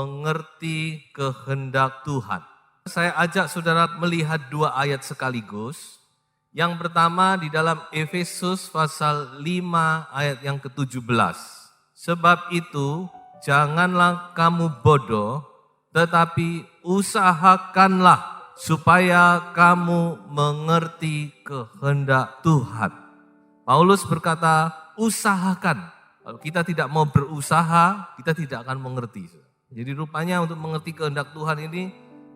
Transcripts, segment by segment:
mengerti kehendak Tuhan. Saya ajak saudara melihat dua ayat sekaligus. Yang pertama di dalam Efesus pasal 5 ayat yang ke-17. Sebab itu janganlah kamu bodoh, tetapi usahakanlah supaya kamu mengerti kehendak Tuhan. Paulus berkata, usahakan. Kalau kita tidak mau berusaha, kita tidak akan mengerti. Jadi rupanya untuk mengerti kehendak Tuhan ini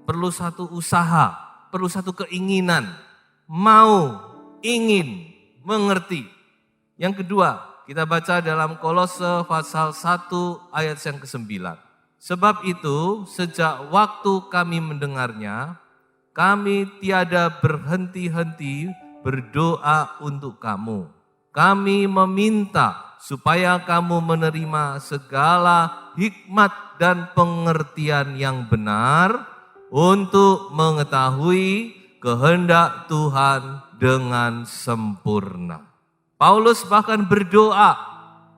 perlu satu usaha, perlu satu keinginan, mau, ingin, mengerti. Yang kedua, kita baca dalam Kolose pasal 1 ayat yang ke-9. Sebab itu, sejak waktu kami mendengarnya, kami tiada berhenti-henti berdoa untuk kamu. Kami meminta supaya kamu menerima segala hikmat dan pengertian yang benar untuk mengetahui kehendak Tuhan dengan sempurna. Paulus bahkan berdoa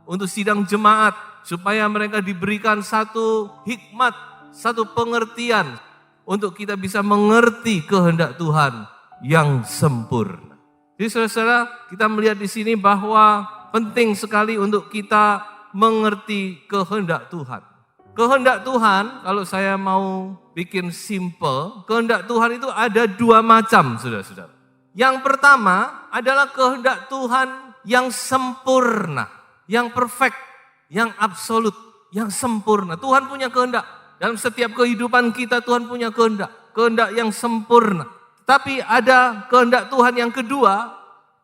untuk sidang jemaat supaya mereka diberikan satu hikmat, satu pengertian untuk kita bisa mengerti kehendak Tuhan yang sempurna. Jadi saudara-saudara, kita melihat di sini bahwa penting sekali untuk kita mengerti kehendak Tuhan. Kehendak Tuhan, kalau saya mau bikin simple, kehendak Tuhan itu ada dua macam, saudara-saudara. Yang pertama adalah kehendak Tuhan yang sempurna, yang perfect, yang absolut, yang sempurna. Tuhan punya kehendak. Dalam setiap kehidupan kita Tuhan punya kehendak, kehendak yang sempurna. Tapi ada kehendak Tuhan yang kedua,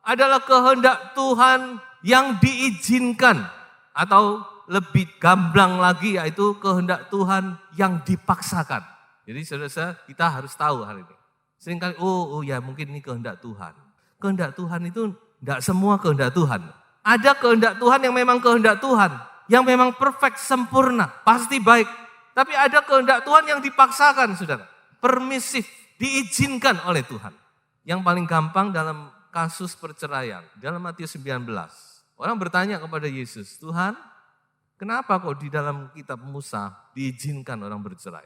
adalah kehendak Tuhan yang diizinkan atau lebih gamblang lagi yaitu kehendak Tuhan yang dipaksakan. Jadi saudara-saudara kita harus tahu hari ini. Seringkali oh ya mungkin ini kehendak Tuhan. Kehendak Tuhan itu tidak semua kehendak Tuhan. Ada kehendak Tuhan yang memang kehendak Tuhan. Yang memang perfect, sempurna, pasti baik. Tapi ada kehendak Tuhan yang dipaksakan saudara. Permisif, diizinkan oleh Tuhan. Yang paling gampang dalam kasus perceraian. Dalam Matius 19. Orang bertanya kepada Yesus, Tuhan, kenapa kok di dalam kitab Musa diizinkan orang bercerai?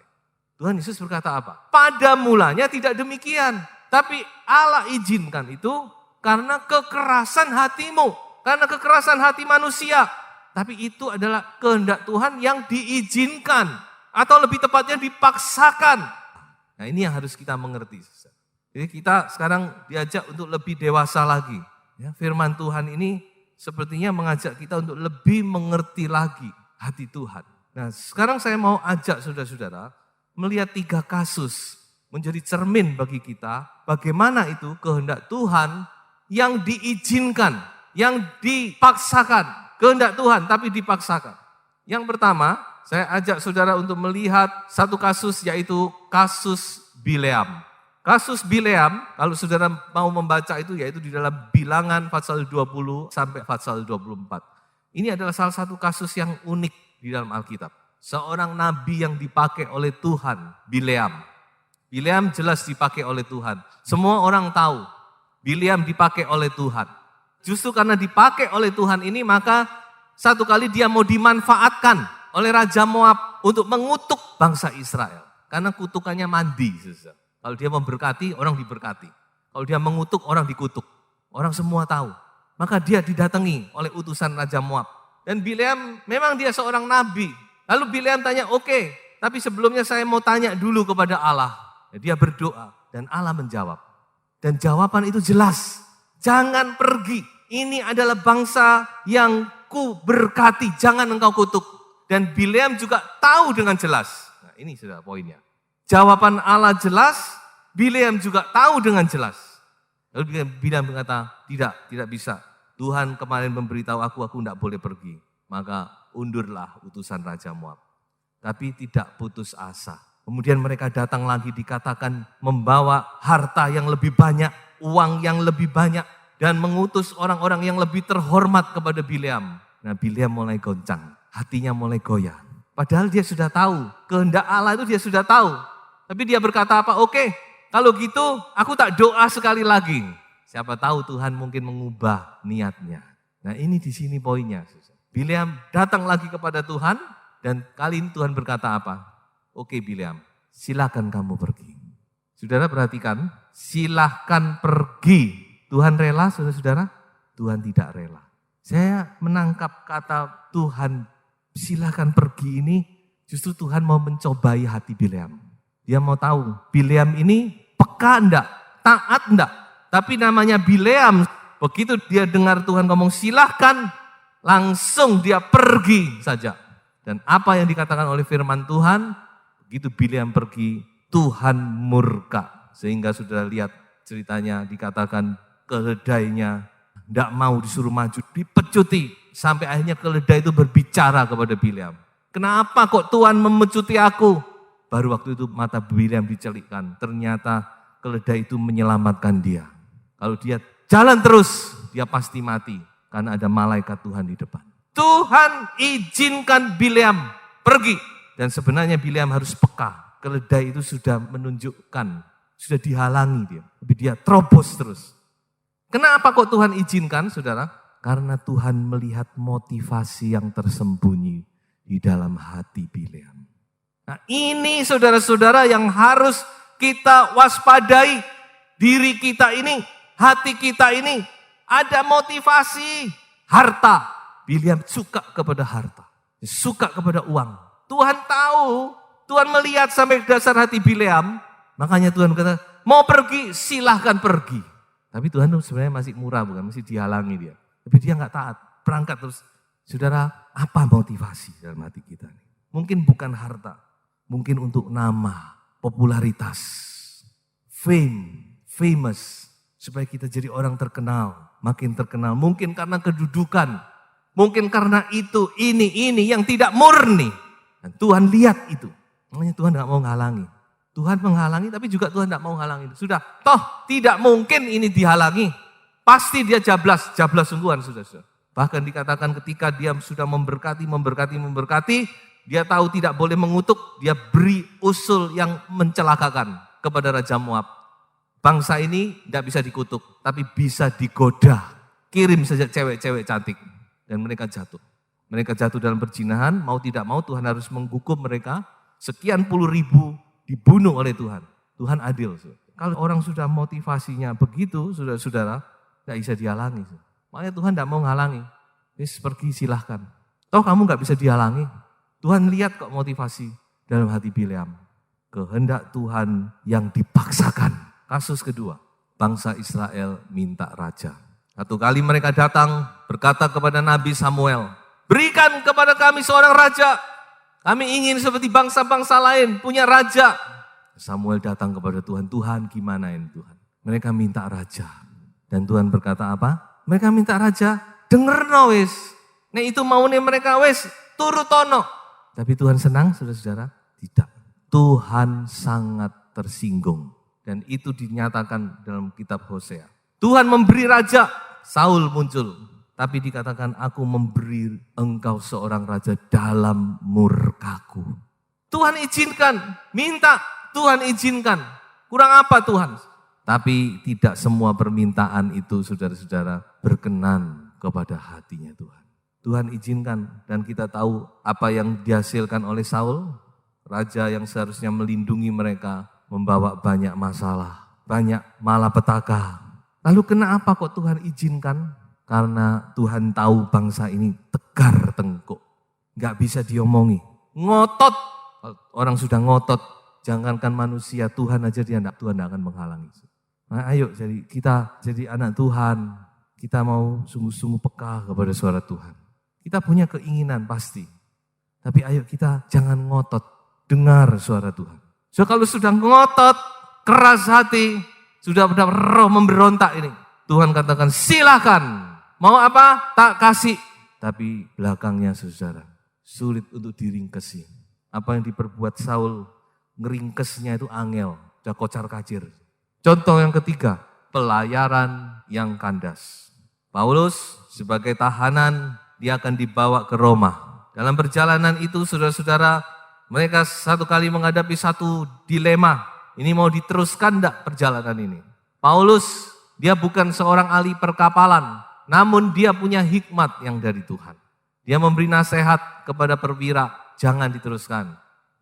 Tuhan Yesus berkata apa? Pada mulanya tidak demikian. Tapi Allah izinkan itu karena kekerasan hatimu. Karena kekerasan hati manusia. Tapi itu adalah kehendak Tuhan yang diizinkan. Atau lebih tepatnya dipaksakan. Nah ini yang harus kita mengerti. Jadi kita sekarang diajak untuk lebih dewasa lagi. Ya, firman Tuhan ini sepertinya mengajak kita untuk lebih mengerti lagi hati Tuhan. Nah sekarang saya mau ajak saudara-saudara melihat 3 kasus menjadi cermin bagi kita. Bagaimana itu kehendak Tuhan yang diizinkan, yang dipaksakan. Kehendak Tuhan tapi dipaksakan. Yang pertama saya ajak saudara untuk melihat satu kasus yaitu kasus Bileam. Kasus Bileam, kalau saudara mau membaca itu yaitu di dalam Bilangan pasal 20 sampai pasal 24. Ini adalah salah satu kasus yang unik di dalam Alkitab. Seorang nabi yang dipakai oleh Tuhan, Bileam. Bileam jelas dipakai oleh Tuhan. Semua orang tahu Bileam dipakai oleh Tuhan. Justru karena dipakai oleh Tuhan ini maka satu kali dia mau dimanfaatkan oleh Raja Moab untuk mengutuk bangsa Israel. Karena kutukannya mandi. Kalau dia memberkati, orang diberkati. Kalau dia mengutuk, orang dikutuk. Orang semua tahu. Maka dia didatangi oleh utusan Raja Moab. Dan Bileam memang dia seorang nabi. Lalu Bileam tanya, oke, tapi sebelumnya saya mau tanya dulu kepada Allah. Dia berdoa dan Allah menjawab. Dan jawaban itu jelas. Jangan pergi. Ini adalah bangsa yang ku berkati. Jangan engkau kutuk. Dan Bileam juga tahu dengan jelas. Nah ini sudah poinnya. Jawaban Allah jelas, Bileam juga tahu dengan jelas. Lalu Bileam berkata, tidak bisa. Tuhan kemarin memberitahu aku tidak boleh pergi. Maka undurlah utusan Raja Moab. Tapi tidak putus asa. Kemudian mereka datang lagi dikatakan membawa harta yang lebih banyak, uang yang lebih banyak. Dan mengutus orang-orang yang lebih terhormat kepada Bileam. Nah Bileam mulai goncang, hatinya mulai goyah. Padahal dia sudah tahu, kehendak Allah itu dia sudah tahu. Tapi dia berkata apa? Oke, kalau gitu aku tak doa sekali lagi. Siapa tahu Tuhan mungkin mengubah niatnya. Nah ini di sini poinnya. Bileam datang lagi kepada Tuhan dan kali ini Tuhan berkata apa? Oke Bileam, silakan kamu pergi. Saudara perhatikan, silahkan pergi. Tuhan rela, saudara-saudara? Tuhan tidak rela. Saya menangkap kata Tuhan silahkan pergi ini, justru Tuhan mau mencobai hati Bileam. Dia mau tahu, Bileam ini peka enggak? Taat enggak? Tapi namanya Bileam, begitu dia dengar Tuhan ngomong silahkan, langsung dia pergi saja. Dan apa yang dikatakan oleh firman Tuhan, begitu Bileam pergi, Tuhan murka. Sehingga sudah lihat ceritanya dikatakan keledainya tidak mau disuruh maju, dipecuti. Sampai akhirnya keledai itu berbicara kepada Bileam. Kenapa kok Tuhan memecuti aku? Baru waktu itu mata Bileam dicelikkan. Ternyata keledai itu menyelamatkan dia. Kalau dia jalan terus, dia pasti mati. Karena ada malaikat Tuhan di depan. Tuhan izinkan Bileam pergi. Dan sebenarnya Bileam harus peka. Keledai itu sudah menunjukkan, sudah dihalangi dia. Tapi dia terobos terus. Kenapa kok Tuhan izinkan, saudara? Karena Tuhan melihat motivasi yang tersembunyi di dalam hati Bileam. Nah ini saudara-saudara yang harus kita waspadai. Diri kita ini, hati kita ini ada motivasi. Harta. Bileam suka kepada harta. Suka kepada uang. Tuhan tahu. Tuhan melihat sampai dasar hati Bileam, makanya Tuhan kata, mau pergi silahkan pergi. Tapi Tuhan sebenarnya masih murah bukan, masih dihalangi dia. Tapi dia nggak taat, berangkat terus. Saudara, apa motivasi dalam hati kita? Mungkin bukan harta, mungkin untuk nama, popularitas, famous, supaya kita jadi orang terkenal, makin terkenal. Mungkin karena kedudukan, mungkin karena itu, ini yang tidak murni. Dan Tuhan lihat itu. Makanya Tuhan tidak mau menghalangi. Tuhan menghalangi tapi juga Tuhan tidak mau menghalangi. Sudah, toh tidak mungkin ini dihalangi. Pasti dia jablas sungguhan sudah. Bahkan dikatakan ketika dia sudah memberkati, dia tahu tidak boleh mengutuk, dia beri usul yang mencelakakan kepada Raja Moab. Bangsa ini tidak bisa dikutuk, tapi bisa digoda. Kirim saja cewek-cewek cantik dan mereka jatuh. Mereka jatuh dalam perzinahan, mau tidak mau Tuhan harus menghukum mereka. Sekian puluh ribu dibunuh oleh Tuhan. Tuhan adil. Kalau orang sudah motivasinya begitu, saudara-saudara, tidak bisa dihalangi. Makanya Tuhan tidak mau menghalangi. Pergi silahkan. Toh kamu nggak bisa dihalangi. Tuhan lihat kok motivasi dalam hati Bileam. Kehendak Tuhan yang dipaksakan. Kasus kedua, bangsa Israel minta raja. Satu kali mereka datang berkata kepada Nabi Samuel, berikan kepada kami seorang raja. Kami ingin seperti bangsa-bangsa lain, punya raja. Samuel datang kepada Tuhan, Tuhan gimana ini Tuhan? Mereka minta raja. Dan Tuhan berkata apa? Mereka minta raja, denger no wis. Nek itu mau nih mereka wis, turutono. Tapi Tuhan senang, saudara-saudara? Tidak. Tuhan sangat tersinggung. Dan itu dinyatakan dalam kitab Hosea. Tuhan memberi raja, Saul muncul. Tapi dikatakan aku memberi engkau seorang raja dalam murkaku. Tuhan izinkan, minta, Tuhan izinkan. Kurang apa Tuhan? Tapi tidak semua permintaan itu saudara-saudara berkenan kepada hatinya Tuhan. Tuhan izinkan dan kita tahu apa yang dihasilkan oleh Saul. Raja yang seharusnya melindungi mereka membawa banyak masalah, banyak malapetaka. Lalu kenapa kok Tuhan izinkan? Karena Tuhan tahu bangsa ini tegar tengkuk. Gak bisa diomongi. Ngotot. Orang sudah ngotot. Jangankan manusia, Tuhan aja Tuhan tidak akan menghalangi. Nah, ayo kita jadi anak Tuhan. Kita mau sungguh-sungguh peka kepada suara Tuhan. Kita punya keinginan pasti. Tapi ayo kita jangan ngotot. Dengar suara Tuhan. So kalau sudah ngotot, keras hati, sudah benar roh memberontak ini. Tuhan katakan silakan. Mau apa? Tak kasih. Tapi belakangnya saudara, sulit untuk diringkesi. Apa yang diperbuat Saul, ngeringkesnya itu angel, udah kocar kacir. Contoh yang ketiga, pelayaran yang kandas. Paulus sebagai tahanan, dia akan dibawa ke Roma. Dalam perjalanan itu saudara-saudara, mereka satu kali menghadapi satu dilema. Ini mau diteruskan enggak perjalanan ini? Paulus, dia bukan seorang ahli perkapalan. Namun dia punya hikmat yang dari Tuhan. Dia memberi nasihat kepada perwira, jangan diteruskan.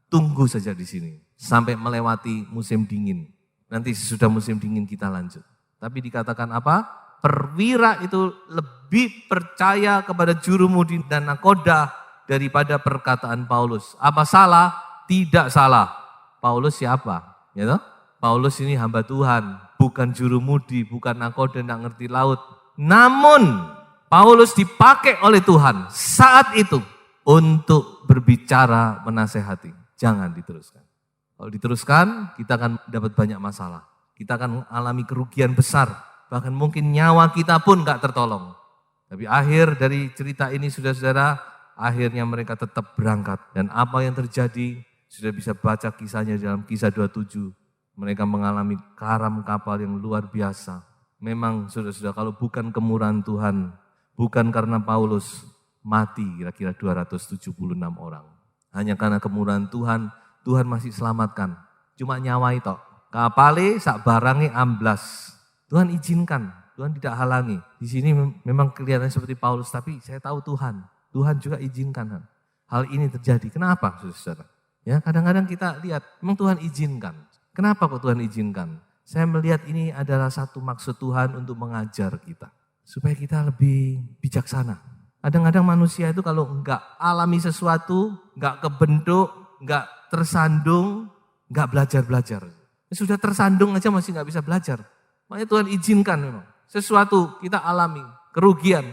tunggu saja di sini sampai melewati musim dingin. Nanti sesudah musim dingin kita lanjut. Tapi dikatakan apa? Perwira itu lebih percaya kepada jurumudi dan nakoda daripada perkataan Paulus. Apa salah? Tidak salah. Paulus siapa? Ya toh? Paulus ini hamba Tuhan, bukan jurumudi, bukan nakoda, tidak ngerti laut. Namun Paulus dipakai oleh Tuhan saat itu untuk berbicara menasehati. Jangan diteruskan. Kalau diteruskan, kita akan dapat banyak masalah. Kita akan alami kerugian besar. Bahkan mungkin nyawa kita pun gak tertolong. Tapi akhir dari cerita ini saudara-saudara, akhirnya mereka tetap berangkat. Dan apa yang terjadi, sudah bisa baca kisahnya dalam kisah 27. Mereka mengalami karam kapal yang luar biasa. Memang saudara-saudara, kalau bukan kemurahan Tuhan, bukan karena Paulus, mati kira-kira 276 orang. Hanya karena kemurahan Tuhan, Tuhan masih selamatkan. Cuma nyawa itu. Kapale sak barange amblas. Tuhan izinkan, Tuhan tidak halangi. Di sini memang kelihatannya seperti Paulus, tapi saya tahu Tuhan. Tuhan juga izinkan hal ini terjadi. Kenapa, saudara? Ya, kadang-kadang kita lihat, memang Tuhan izinkan. Kenapa kok Tuhan izinkan? Saya melihat ini adalah satu maksud Tuhan untuk mengajar kita. Supaya kita lebih bijaksana. Kadang-kadang manusia itu kalau enggak alami sesuatu, enggak kebentuk, enggak tersandung, enggak belajar-belajar. Sudah tersandung aja masih enggak bisa belajar. Makanya Tuhan izinkan memang. Sesuatu kita alami, kerugian.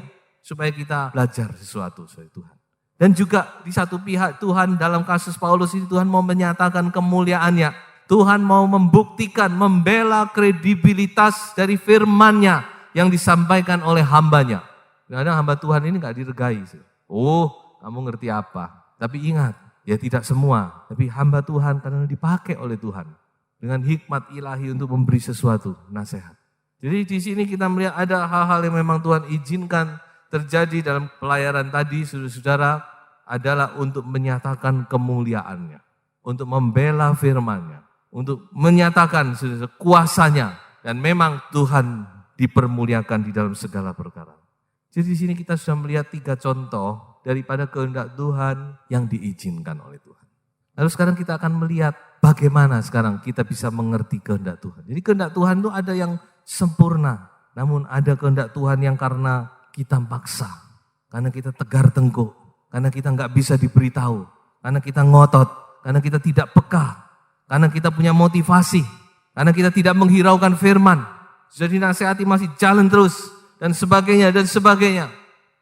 Supaya kita belajar sesuatu dari Tuhan. Dan juga di satu pihak Tuhan dalam kasus Paulus ini Tuhan mau menyatakan kemuliaannya. Tuhan mau membuktikan, membela kredibilitas dari firman-Nya yang disampaikan oleh hambanya. Kadang hamba Tuhan ini gak diregai. Oh, kamu ngerti apa? Tapi ingat, ya tidak semua. Tapi hamba Tuhan karena dipakai oleh Tuhan. Dengan hikmat ilahi untuk memberi sesuatu, nasihat. Jadi di sini kita melihat ada hal-hal yang memang Tuhan izinkan terjadi dalam pelayaran tadi, saudara-saudara, adalah untuk menyatakan kemuliaannya. Untuk membela firman-Nya. Untuk menyatakan kuasanya. Dan memang Tuhan dipermuliakan di dalam segala perkara. Jadi di sini kita sudah melihat 3 contoh daripada kehendak Tuhan yang diizinkan oleh Tuhan. Lalu sekarang kita akan melihat bagaimana sekarang kita bisa mengerti kehendak Tuhan. Jadi kehendak Tuhan itu ada yang sempurna. Namun ada kehendak Tuhan yang karena kita paksa. Karena kita tegar tengkuk. Karena kita nggak bisa diberitahu. Karena kita ngotot. Karena kita tidak peka. Karena kita punya motivasi. Karena kita tidak menghiraukan firman. Sudah dinasihati masih jalan terus. Dan sebagainya, dan sebagainya.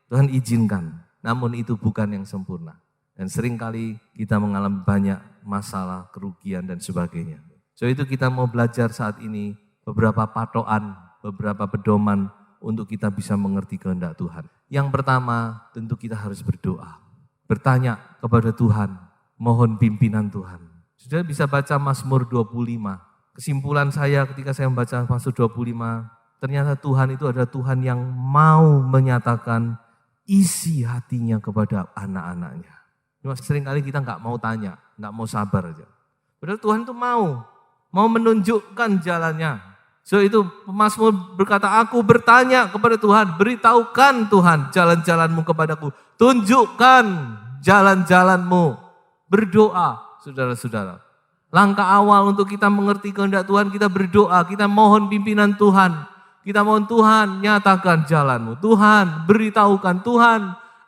Tuhan izinkan. Namun itu bukan yang sempurna. Dan seringkali kita mengalami banyak masalah, kerugian, dan sebagainya. So itu kita mau belajar saat ini beberapa patokan, beberapa pedoman untuk kita bisa mengerti kehendak Tuhan. Yang pertama, tentu kita harus berdoa. Bertanya kepada Tuhan, mohon pimpinan Tuhan. Sudah bisa baca Mazmur 25. Kesimpulan saya ketika saya membaca Mazmur 25, ternyata Tuhan itu adalah Tuhan yang mau menyatakan isi hatinya kepada anak-anaknya. Cuma seringkali kita nggak mau tanya, nggak mau sabar aja. Padahal Tuhan itu mau menunjukkan jalannya. So itu Mazmur berkata, aku bertanya kepada Tuhan, beritahukan Tuhan jalan-jalanmu kepadaku. Tunjukkan jalan-jalanmu. Berdoa, saudara-saudara. Langkah awal untuk kita mengerti kehendak Tuhan, kita berdoa, kita mohon pimpinan Tuhan. Kita mohon Tuhan, nyatakan jalanmu. Tuhan, beritahukan. Tuhan,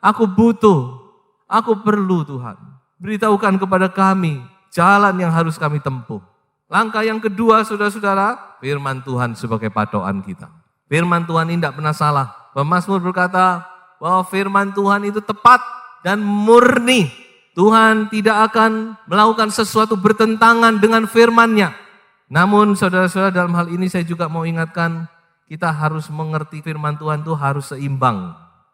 aku butuh, aku perlu Tuhan. Beritahukan kepada kami jalan yang harus kami tempuh. Langkah yang kedua, saudara-saudara, firman Tuhan sebagai patokan kita. Firman Tuhan ini tidak pernah salah. Pemazmur berkata bahwa firman Tuhan itu tepat dan murni. Tuhan tidak akan melakukan sesuatu bertentangan dengan firman-Nya. Namun saudara-saudara, dalam hal ini saya juga mau ingatkan, kita harus mengerti firman Tuhan itu harus seimbang.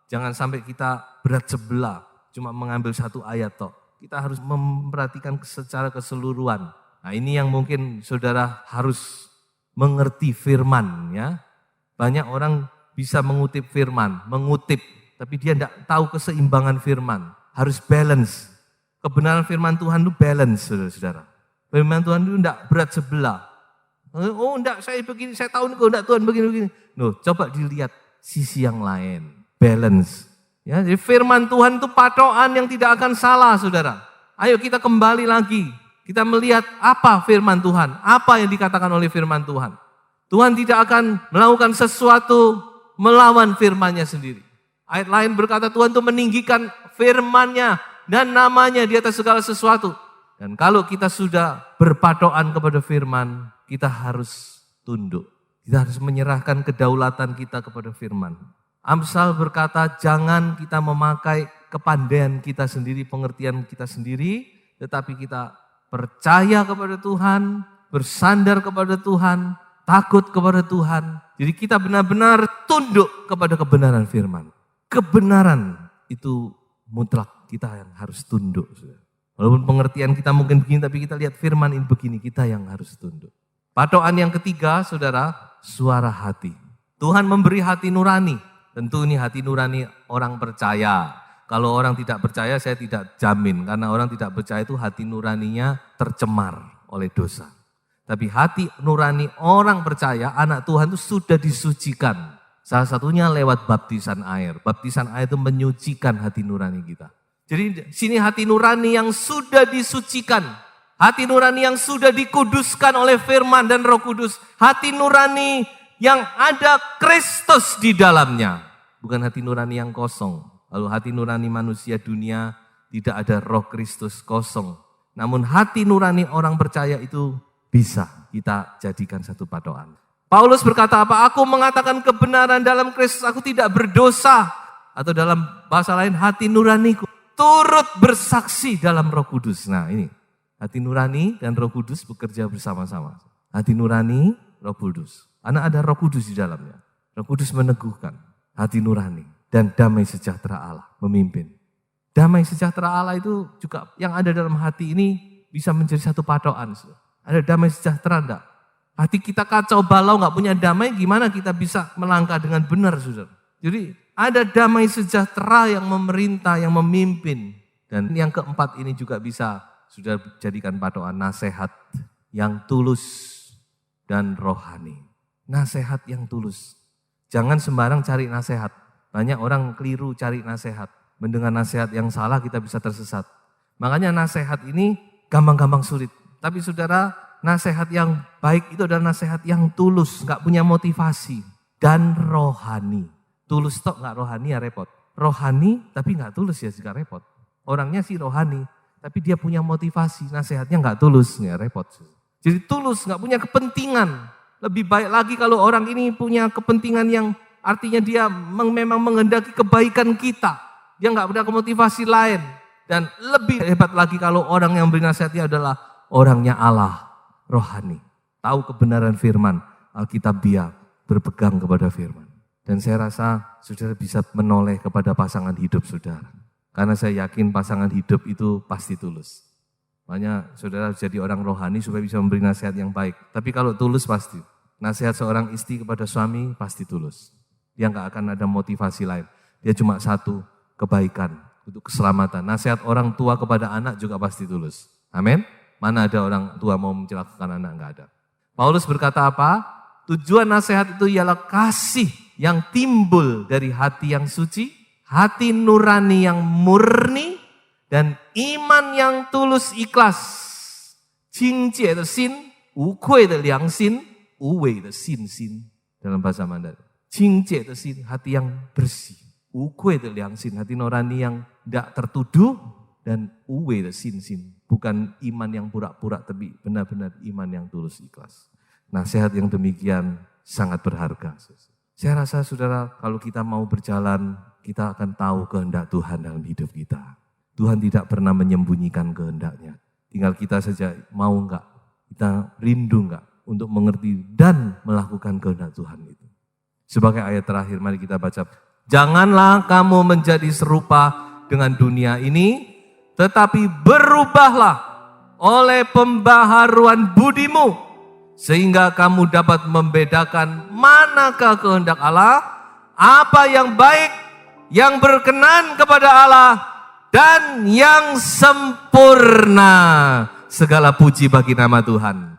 Jangan sampai kita berat sebelah, cuma mengambil satu ayat toh. Kita harus memperhatikan secara keseluruhan. Nah ini yang mungkin saudara harus mengerti firman ya. Banyak orang bisa mengutip firman, tapi dia tidak tahu keseimbangan firman. Harus balance. Kebenaran firman Tuhan itu balance, saudara-saudara. Firman Tuhan itu tidak berat sebelah. Oh enggak, saya begini, saya tahu enggak Tuhan begini-begini. Loh, coba dilihat sisi yang lain, balance. Ya, jadi firman Tuhan itu patokan yang tidak akan salah, saudara. Ayo kita kembali lagi kita melihat apa firman Tuhan, apa yang dikatakan oleh firman Tuhan. Tuhan tidak akan melakukan sesuatu melawan firman-Nya sendiri. Ayat lain berkata Tuhan itu meninggikan firman-Nya dan namanya di atas segala sesuatu. Dan kalau kita sudah berpatokan kepada firman, kita harus tunduk. Kita harus menyerahkan kedaulatan kita kepada firman. Amsal berkata, jangan kita memakai kepandaian kita sendiri, pengertian kita sendiri, tetapi kita percaya kepada Tuhan, bersandar kepada Tuhan, takut kepada Tuhan. Jadi kita benar-benar tunduk kepada kebenaran firman. Kebenaran itu mutlak, kita yang harus tunduk. Walaupun pengertian kita mungkin begini, tapi kita lihat firman ini begini, kita yang harus tunduk. Patokan yang ketiga, saudara, suara hati. Tuhan memberi hati nurani. Tentu ini hati nurani orang percaya. Kalau orang tidak percaya saya tidak jamin. Karena orang tidak percaya itu hati nuraninya tercemar oleh dosa. Tapi hati nurani orang percaya, anak Tuhan itu sudah disucikan. Salah satunya lewat baptisan air. Baptisan air itu menyucikan hati nurani kita. Jadi sini hati nurani yang sudah disucikan. Hati nurani yang sudah dikuduskan oleh firman dan Roh Kudus. Hati nurani yang ada Kristus di dalamnya. Bukan hati nurani yang kosong. Lalu hati nurani manusia dunia tidak ada Roh Kristus, kosong. Namun hati nurani orang percaya itu bisa kita jadikan satu patokan. Paulus berkata apa? Aku mengatakan kebenaran dalam Kristus, aku tidak berdosa. Atau dalam bahasa lain, hati nuraniku turut bersaksi dalam Roh Kudus. Nah ini, hati nurani dan Roh Kudus bekerja bersama-sama. Hati nurani, Roh Kudus. Karena ada Roh Kudus di dalamnya. Roh Kudus meneguhkan hati nurani dan damai sejahtera Allah memimpin. Damai sejahtera Allah itu juga yang ada dalam hati ini bisa menjadi satu patokan. Ada damai sejahtera enggak? Hati kita kacau balau enggak punya damai, gimana kita bisa melangkah dengan benar, saudara? Jadi ada damai sejahtera yang memerintah, yang memimpin. Dan yang keempat ini juga bisa sudah jadikan patokan, nasihat yang tulus dan rohani. Nasihat yang tulus. Jangan sembarang cari nasihat. Banyak orang keliru cari nasihat. Mendengar nasihat yang salah kita bisa tersesat. Makanya nasihat ini gampang-gampang sulit. Tapi saudara, nasihat yang baik itu adalah nasihat yang tulus. Gak punya motivasi. Dan rohani. Tulus tok gak rohani ya repot. Rohani tapi gak tulus ya juga repot. Orangnya sih rohani. Tapi dia punya motivasi. Nasihatnya gak tulus ya repot. Jadi tulus gak punya kepentingan. Lebih baik lagi kalau orang ini punya kepentingan yang artinya dia memang menghendaki kebaikan kita. Dia nggak punya motivasi lain. Dan lebih hebat lagi kalau orang yang beri nasihatnya adalah orangnya Allah, rohani. Tahu kebenaran firman, Alkitabiah, berpegang kepada firman. Dan saya rasa saudara bisa menoleh kepada pasangan hidup saudara. Karena saya yakin pasangan hidup itu pasti tulus. Makanya saudara jadi orang rohani supaya bisa memberi nasihat yang baik. Tapi kalau tulus pasti. Nasihat seorang istri kepada suami pasti tulus. Dia nggak akan ada motivasi lain. Dia cuma satu, kebaikan untuk keselamatan. Nasihat orang tua kepada anak juga pasti tulus. Amin. Mana ada orang tua mau mencelakakan anak, nggak ada. Paulus berkata apa? Tujuan nasihat itu ialah kasih yang timbul dari hati yang suci, hati nurani yang murni, dan iman yang tulus ikhlas. 清洁的心，无愧的良心，无伪的信心. Dalam bahasa Mandarin. 清洁的心, hati yang bersih. 无愧的良心, hati nurani yang tidak tertuduh. Dan 无伪的信心, bukan iman yang pura-pura, tapi benar-benar iman yang tulus ikhlas. Nasihat yang demikian sangat berharga. Saya rasa saudara, kalau kita mau berjalan, kita akan tahu kehendak Tuhan dalam hidup kita. Tuhan tidak pernah menyembunyikan kehendaknya. Tinggal kita saja mau enggak, kita rindu enggak untuk mengerti dan melakukan kehendak Tuhan itu. Sebagai ayat terakhir, mari kita baca. Janganlah kamu menjadi serupa dengan dunia ini, tetapi berubahlah oleh pembaharuan budimu, sehingga kamu dapat membedakan manakah kehendak Allah, apa yang baik, yang berkenan kepada Allah, dan yang sempurna. Segala puji bagi nama Tuhan.